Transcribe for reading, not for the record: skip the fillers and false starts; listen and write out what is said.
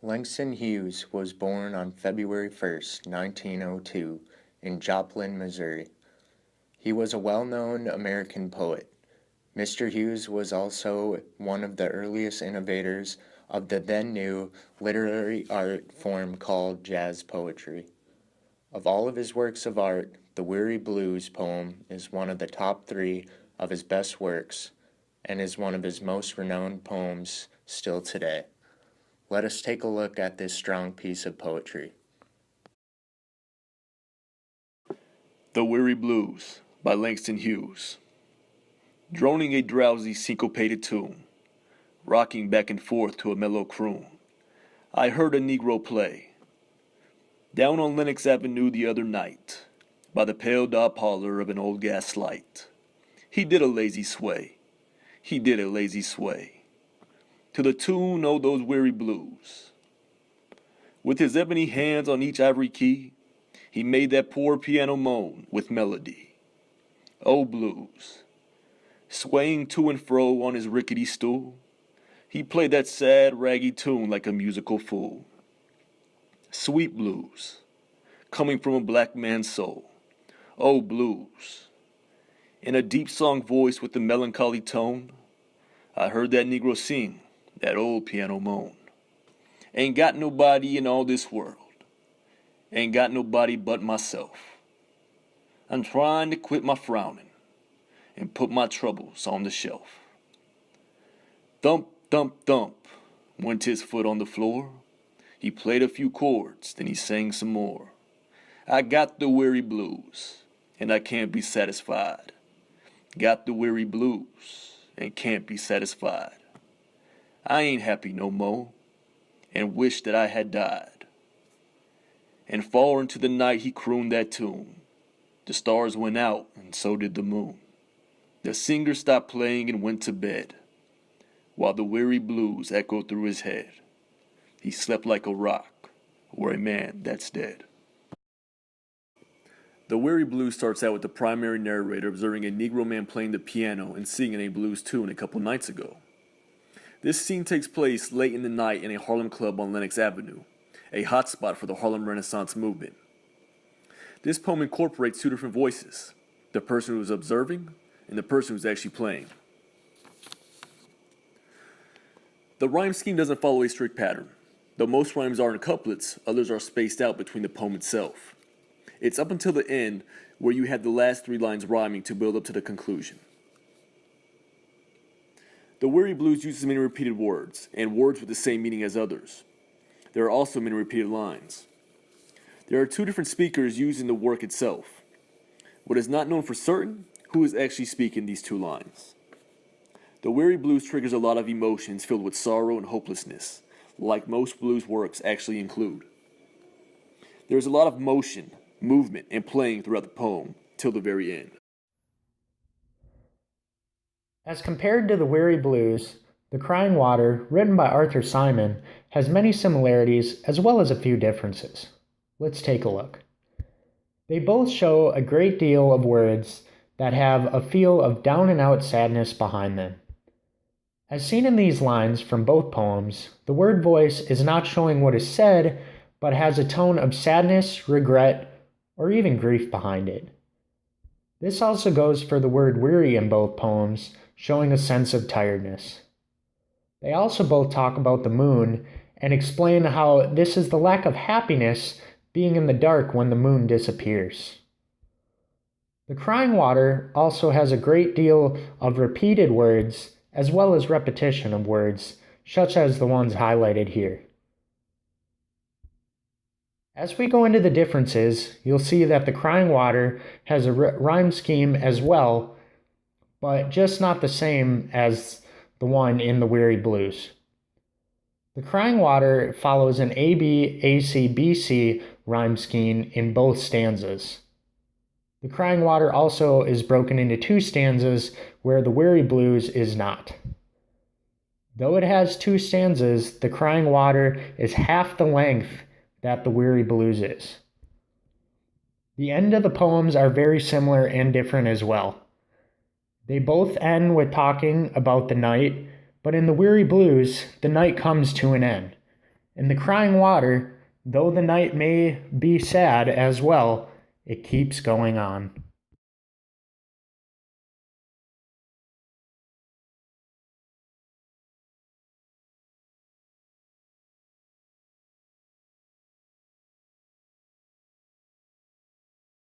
Langston Hughes was born on February 1st, 1902, in Joplin, Missouri. He was a well-known American poet. Mr. Hughes was also one of the earliest innovators of the then-new literary art form called jazz poetry. Of all of his works of art, the Weary Blues poem is one of the top 3 of his best works and is one of his most renowned poems still today. Let us take a look at this strong piece of poetry. The Weary Blues by Langston Hughes. Droning a drowsy syncopated tune, rocking back and forth to a mellow croon, I heard a Negro play. Down on Lenox Avenue the other night, by the pale daub parlor of an old gas light, he did a lazy sway, he did a lazy sway, to the tune of those weary blues. With his ebony hands on each ivory key, he made that poor piano moan with melody. Oh, blues! Swaying to and fro on his rickety stool, he played that sad, raggy tune like a musical fool. Sweet blues, coming from a black man's soul. Oh, blues! In a deep song voice with a melancholy tone, I heard that Negro sing, that old piano moan. Ain't got nobody in all this world, ain't got nobody but myself. I'm trying to quit my frowning and put my troubles on the shelf. Thump, thump, thump, went his foot on the floor. He played a few chords, then he sang some more. I got the weary blues, and I can't be satisfied. Got the weary blues, and can't be satisfied. I ain't happy no more, and wish that I had died. And far into the night he crooned that tune. The stars went out, and so did the moon. The singer stopped playing and went to bed, while the weary blues echoed through his head. He slept like a rock, or a man that's dead. The Weary Blues starts out with the primary narrator observing a Negro man playing the piano and singing a blues tune a couple nights ago. This scene takes place late in the night in a Harlem club on Lenox Avenue, a hotspot for the Harlem Renaissance movement. This poem incorporates 2 different voices, the person who is observing and the person who's actually playing. The rhyme scheme doesn't follow a strict pattern. Though most rhymes are in couplets, others are spaced out between the poem itself. It's up until the end where you have the last 3 lines rhyming to build up to the conclusion. The Weary Blues uses many repeated words, and words with the same meaning as others. There are also many repeated lines. There are 2 different speakers used in the work itself. What is not known for certain, who is actually speaking these 2 lines. The Weary Blues triggers a lot of emotions filled with sorrow and hopelessness, like most blues works actually include. There is a lot of motion, movement, and playing throughout the poem till the very end. As compared to the Weary Blues, The Crying Water, written by Arthur Simon, has many similarities as well as a few differences. Let's take a look. They both show a great deal of words that have a feel of down-and-out sadness behind them. As seen in these lines from both poems, the word voice is not showing what is said, but has a tone of sadness, regret, or even grief behind it. This also goes for the word weary in both poems, showing a sense of tiredness. They also both talk about the moon and explain how this is the lack of happiness being in the dark when the moon disappears. The Crying Water also has a great deal of repeated words as well as repetition of words, such as the ones highlighted here. As we go into the differences, you'll see that The Crying Water has a rhyme scheme as well, but just not the same as the one in the Weary Blues. The Crying Water follows an A-B-A-C-B-C rhyme scheme in both stanzas. The Crying Water also is broken into 2 stanzas where the Weary Blues is not. Though it has 2 stanzas, The Crying Water is half the length that the Weary Blues is. The end of the poems are very similar and different as well. They both end with talking about the night, but in the Weary Blues, the night comes to an end. And the crying water, though the night may be sad as well, it keeps going on.